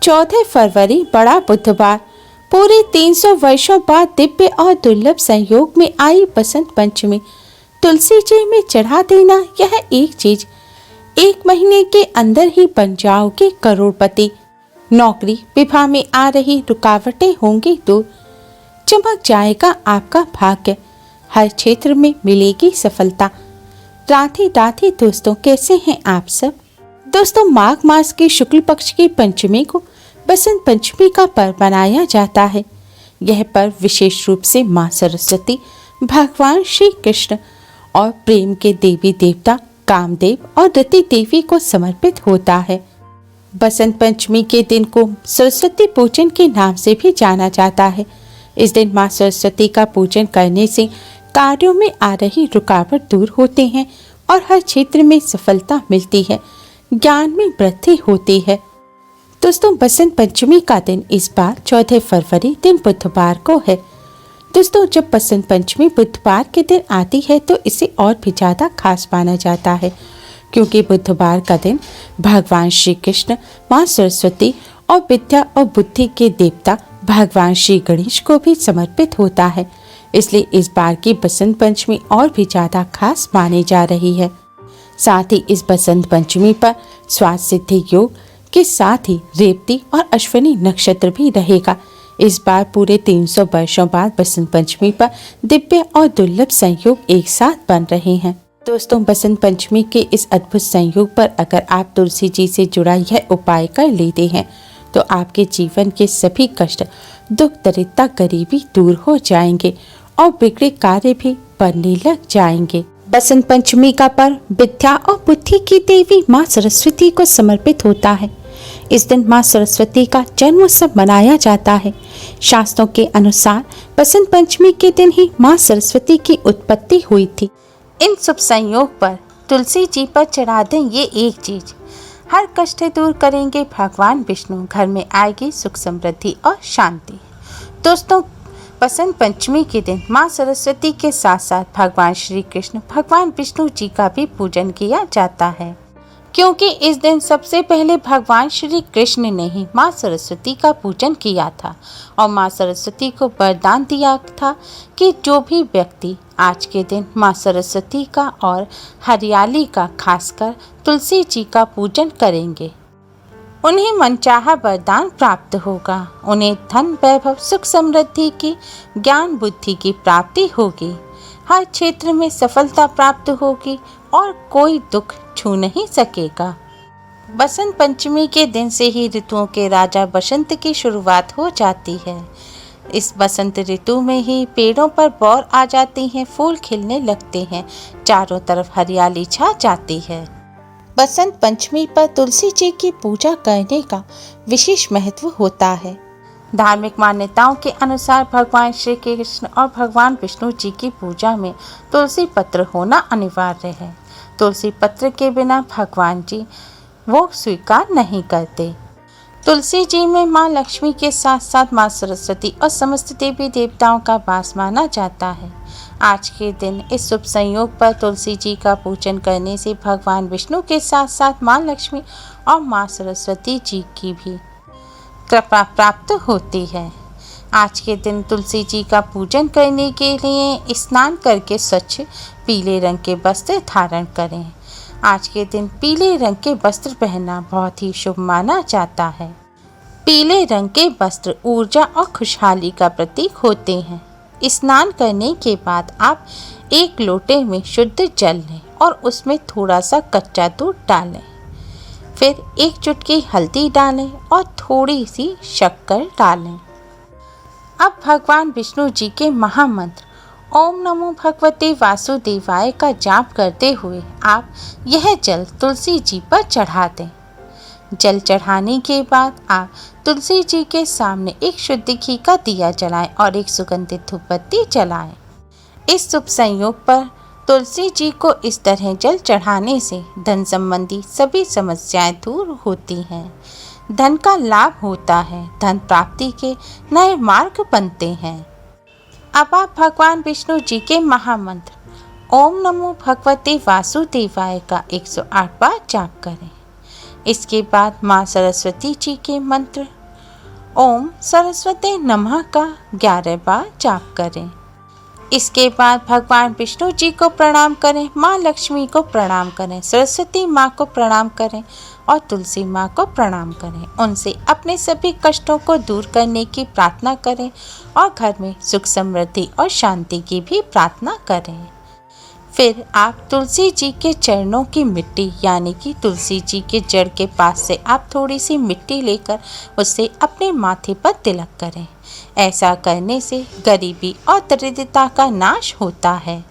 14 फरवरी बड़ा बुधवार। पूरे 300 वर्षों बाद दिव्य और दुर्लभ संयोग में आई बसंत पंचमी। तुलसी जी में चढ़ा देना यह एक चीज, 1 महीने के अंदर ही बन जाओगे करोड़पति। नौकरी विवाह में आ रही रुकावटें होंगी दूर, चमक जाएगा आपका भाग्य, हर क्षेत्र में मिलेगी सफलता। राधे राधे दोस्तों, कैसे हैं आप सब। दोस्तों, माघ मास के शुक्ल पक्ष की पंचमी को बसंत पंचमी का पर्व मनाया जाता है। यह पर्व विशेष रूप से मां सरस्वती, भगवान श्री कृष्ण और प्रेम के देवी देवता कामदेव और रति देवी को समर्पित होता है। बसंत पंचमी के दिन को सरस्वती पूजन के नाम से भी जाना जाता है। इस दिन मां सरस्वती का पूजन करने से कार्यों में आ रही रुकावट दूर होते हैं और हर क्षेत्र में सफलता मिलती है, ज्ञान में वृद्धि होती है। दोस्तों, बसंत पंचमी का दिन इस बार 14 फरवरी दिन बुधवार को है। दोस्तों, जब बसंत पंचमी बुधवार के दिन आती है तो इसे और भी ज़्यादा खास माना जाता है, क्योंकि बुधवार का दिन भगवान श्री कृष्ण, मां सरस्वती और विद्या और बुद्धि के देवता भगवान श्री गणेश को भी समर्पित होता है। इसलिए इस बार की बसंत पंचमी और भी ज़्यादा खास मानी जा रही है। साथ ही इस बसंत पंचमी पर स्वास्थ्य सिद्धि योग के साथ ही रेवती और अश्विनी नक्षत्र भी रहेगा। इस बार पूरे 300 वर्षों बाद बसंत पंचमी पर दिव्य और दुर्लभ संयोग एक साथ बन रहे हैं। दोस्तों, बसंत पंचमी के इस अद्भुत संयोग पर अगर आप तुलसी जी से जुड़ा यह उपाय कर लेते हैं तो आपके जीवन के सभी कष्ट, दुख, दरिद्रता, गरीबी दूर हो जाएंगे और बिगड़े कार्य भी बनने लग जाएंगे। बसंत पंचमी का पर्व विद्या और बुद्धि की देवी मां सरस्वती को समर्पित होता है। इस दिन मां सरस्वती का जन्मोत्सव मनाया जाता है। शास्त्रों के अनुसार बसंत पंचमी के दिन ही मां सरस्वती की उत्पत्ति हुई थी। इन शुभ संयोग पर तुलसी जी पर चढ़ा दें ये एक चीज, हर कष्ट दूर करेंगे भगवान विष्णु, घर में आएगी सुख समृद्धि और शांति। दोस्तों, बसंत पंचमी के दिन मां सरस्वती के साथ साथ भगवान श्री कृष्ण, भगवान विष्णु जी का भी पूजन किया जाता है, क्योंकि इस दिन सबसे पहले भगवान श्री कृष्ण ने ही मां सरस्वती का पूजन किया था और मां सरस्वती को वरदान दिया था कि जो भी व्यक्ति आज के दिन मां सरस्वती का और हरियाली का, खासकर तुलसी जी का पूजन करेंगे, उन्हें मनचाहा वरदान प्राप्त होगा। उन्हें धन, वैभव, सुख समृद्धि की, ज्ञान, बुद्धि की प्राप्ति होगी, हर क्षेत्र में सफलता प्राप्त होगी और कोई दुख छू नहीं सकेगा। बसंत पंचमी के दिन से ही ऋतुओं के राजा बसंत की शुरुआत हो जाती है। इस बसंत ऋतु में ही पेड़ों पर बौर आ जाती हैं, फूल खिलने लगते हैं, चारों तरफ हरियाली छा जाती है। बसंत पंचमी पर तुलसी जी की पूजा करने का विशेष महत्व होता है। धार्मिक मान्यताओं के अनुसार भगवान श्री कृष्ण और भगवान विष्णु जी की पूजा में तुलसी पत्र होना अनिवार्य है। तुलसी पत्र के बिना भगवान जी वो स्वीकार नहीं करते। तुलसी जी में मां लक्ष्मी के साथ साथ मां सरस्वती और समस्त देवी देवताओं का वास माना जाता है। आज के दिन इस शुभ संयोग पर तुलसी जी का पूजन करने से भगवान विष्णु के साथ साथ मां लक्ष्मी और मां सरस्वती जी की भी कृपा प्राप्त होती है। आज के दिन तुलसी जी का पूजन करने के लिए स्नान करके स्वच्छ पीले रंग के वस्त्र धारण करें। आज के दिन पीले रंग के वस्त्र पहनना बहुत ही शुभ माना जाता है। पीले रंग के वस्त्र ऊर्जा और खुशहाली का प्रतीक होते हैं। स्नान करने के बाद आप एक लोटे में शुद्ध जल लें और उसमें थोड़ा सा कच्चा दूध डालें। फिर एक चुटकी हल्दी डालें और थोड़ी सी शक्कर डालें। अब भगवान विष्णु जी के महामंत्र ओम नमो भगवते वासुदेवाय का जाप करते हुए आप यह जल तुलसी जी पर चढ़ा दें। जल चढ़ाने के बाद आप तुलसी जी के सामने एक शुद्ध घी का दिया जलाएं और एक सुगंधित धूपबत्ती जलाएं। इस शुभ संयोग पर तुलसी जी को इस तरह जल चढ़ाने से धन संबंधी सभी समस्याएं दूर होती हैं, धन का लाभ होता है, धन प्राप्ति के नए मार्ग बनते हैं। अब आप भगवान विष्णु जी के महामंत्र ओम नमो भगवते वासुदेवाय का 108 बार जाप करें। इसके बाद माँ सरस्वती जी के मंत्र ओम सरस्वती नमः का 11 बार जाप करें। इसके बाद भगवान विष्णु जी को प्रणाम करें, माँ लक्ष्मी को प्रणाम करें, सरस्वती माँ को प्रणाम करें और तुलसी माँ को प्रणाम करें। उनसे अपने सभी कष्टों को दूर करने की प्रार्थना करें और घर में सुख समृद्धि और शांति की भी प्रार्थना करें। फिर आप तुलसी जी के चरणों की मिट्टी यानी कि तुलसी जी के जड़ के पास से आप थोड़ी सी मिट्टी लेकर उससे अपने माथे पर तिलक करें। ऐसा करने से गरीबी और दरिद्रता का नाश होता है।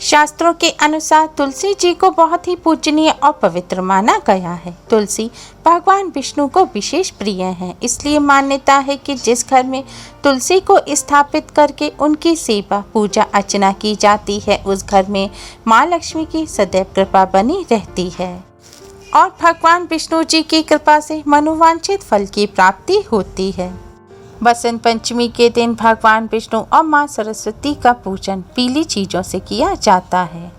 शास्त्रों के अनुसार तुलसी जी को बहुत ही पूजनीय और पवित्र माना गया है। तुलसी भगवान विष्णु को विशेष प्रिय है, इसलिए मान्यता है कि जिस घर में तुलसी को स्थापित करके उनकी सेवा पूजा अर्चना की जाती है उस घर में माँ लक्ष्मी की सदैव कृपा बनी रहती है और भगवान विष्णु जी की कृपा से मनोवांछित फल की प्राप्ति होती है। बसंत पंचमी के दिन भगवान विष्णु और माँ सरस्वती का पूजन पीली चीज़ों से किया जाता है।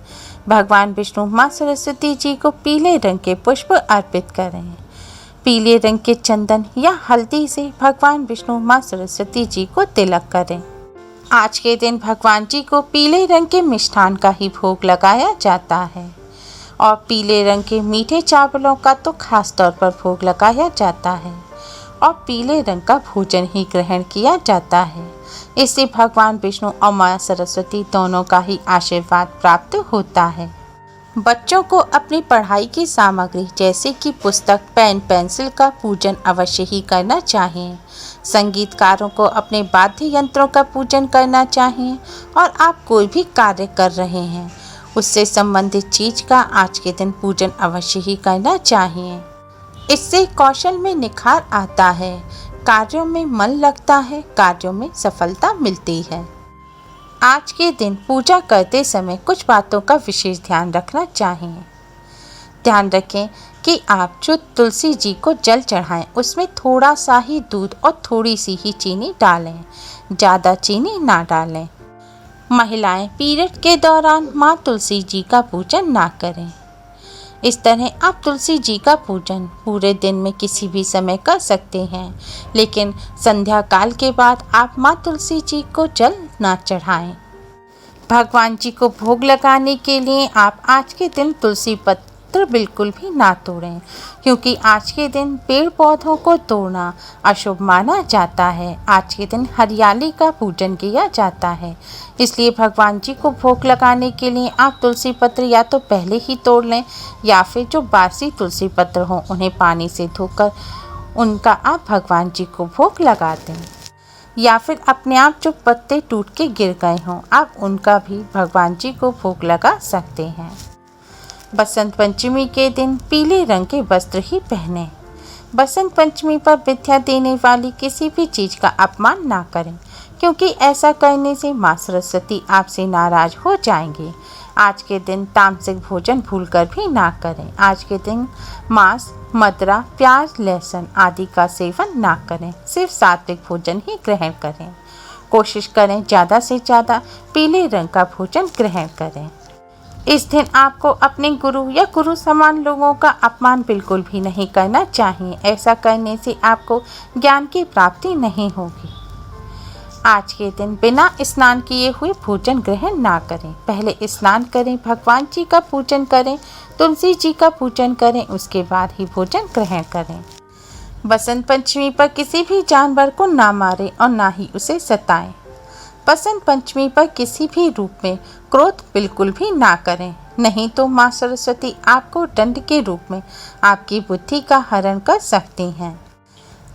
भगवान विष्णु माँ सरस्वती जी को पीले रंग के पुष्प अर्पित करें। पीले रंग के चंदन या हल्दी से भगवान विष्णु माँ सरस्वती जी को तिलक करें। आज के दिन भगवान जी को पीले रंग के मिष्ठान का ही भोग लगाया जाता है और पीले रंग के मीठे चावलों का तो खास तौर पर भोग लगाया जाता है और पीले रंग का भोजन ही ग्रहण किया जाता है। इससे भगवान विष्णु और माँ सरस्वती दोनों का ही आशीर्वाद प्राप्त होता है। बच्चों को अपनी पढ़ाई की सामग्री जैसे कि पुस्तक, पेन, पेंसिल का पूजन अवश्य ही करना चाहिए। संगीतकारों को अपने वाद्य यंत्रों का पूजन करना चाहिए और आप कोई भी कार्य कर रहे हैं उससे संबंधित चीज का आज के दिन पूजन अवश्य ही करना चाहिए। इससे कौशल में निखार आता है, कार्यों में मन लगता है, कार्यों में सफलता मिलती है। आज के दिन पूजा करते समय कुछ बातों का विशेष ध्यान रखना चाहिए। ध्यान रखें कि आप जो तुलसी जी को जल चढ़ाएं उसमें थोड़ा सा ही दूध और थोड़ी सी ही चीनी डालें, ज़्यादा चीनी ना डालें। महिलाएं पीरियड के दौरान माँ तुलसी जी का पूजन ना करें। इस तरह आप तुलसी जी का पूजन पूरे दिन में किसी भी समय कर सकते हैं, लेकिन संध्या काल के बाद आप माँ तुलसी जी को जल ना चढ़ाएं। भगवान जी को भोग लगाने के लिए आप आज के दिन तुलसी पत्र बिल्कुल भी ना तोड़ें, क्योंकि आज के दिन पेड़ पौधों को तोड़ना अशुभ माना जाता है। आज के दिन हरियाली का पूजन किया जाता है, इसलिए भगवान जी को भोग लगाने के लिए आप तुलसी पत्र या तो पहले ही तोड़ लें या फिर जो बासी तुलसी पत्र हों उन्हें पानी से धोकर उनका आप भगवान जी को भोग लगा दें, या फिर अपने आप जो पत्ते टूट के गिर गए हों आप उनका भी भगवान जी को भोग लगा सकते हैं। बसंत पंचमी के दिन पीले रंग के वस्त्र ही पहनें। बसंत पंचमी पर विद्या देने वाली किसी भी चीज़ का अपमान ना करें, क्योंकि ऐसा करने से माँ सरस्वती आपसे नाराज हो जाएंगी। आज के दिन तामसिक भोजन भूलकर भी ना करें। आज के दिन मांस, मदिरा, प्याज, लहसुन आदि का सेवन ना करें, सिर्फ सात्विक भोजन ही ग्रहण करें। कोशिश करें ज़्यादा से ज़्यादा पीले रंग का भोजन ग्रहण करें। इस दिन आपको अपने गुरु या गुरु समान लोगों का अपमान बिल्कुल भी नहीं करना चाहिए। ऐसा करने से आपको ज्ञान की प्राप्ति नहीं होगी। आज के दिन बिना स्नान किए हुए भोजन ग्रहण ना करें। पहले स्नान करें, भगवान जी का पूजन करें, तुलसी जी का पूजन करें, उसके बाद ही भोजन ग्रहण करें। बसंत पंचमी पर किसी भी जानवर को ना मारें और ना ही उसे सताएं। बसंत पंचमी पर किसी भी रूप में क्रोध बिल्कुल भी ना करें, नहीं तो माँ सरस्वती आपको दंड के रूप में आपकी बुद्धि का हरण कर सकती हैं।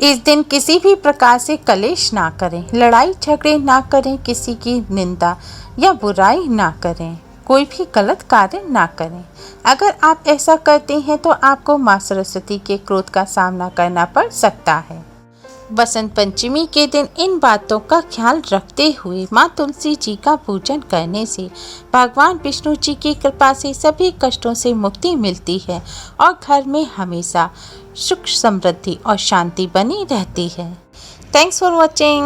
इस दिन किसी भी प्रकार से कलेश ना करें, लड़ाई झगड़े ना करें, किसी की निंदा या बुराई ना करें, कोई भी गलत कार्य ना करें। अगर आप ऐसा करते हैं तो आपको माँ सरस्वती के क्रोध का सामना करना पड़ सकता है। बसंत पंचमी के दिन इन बातों का ख्याल रखते हुए माँ तुलसी जी का पूजन करने से भगवान विष्णु जी की कृपा से सभी कष्टों से मुक्ति मिलती है और घर में हमेशा सुख, समृद्धि और शांति बनी रहती है। Thanks for watching.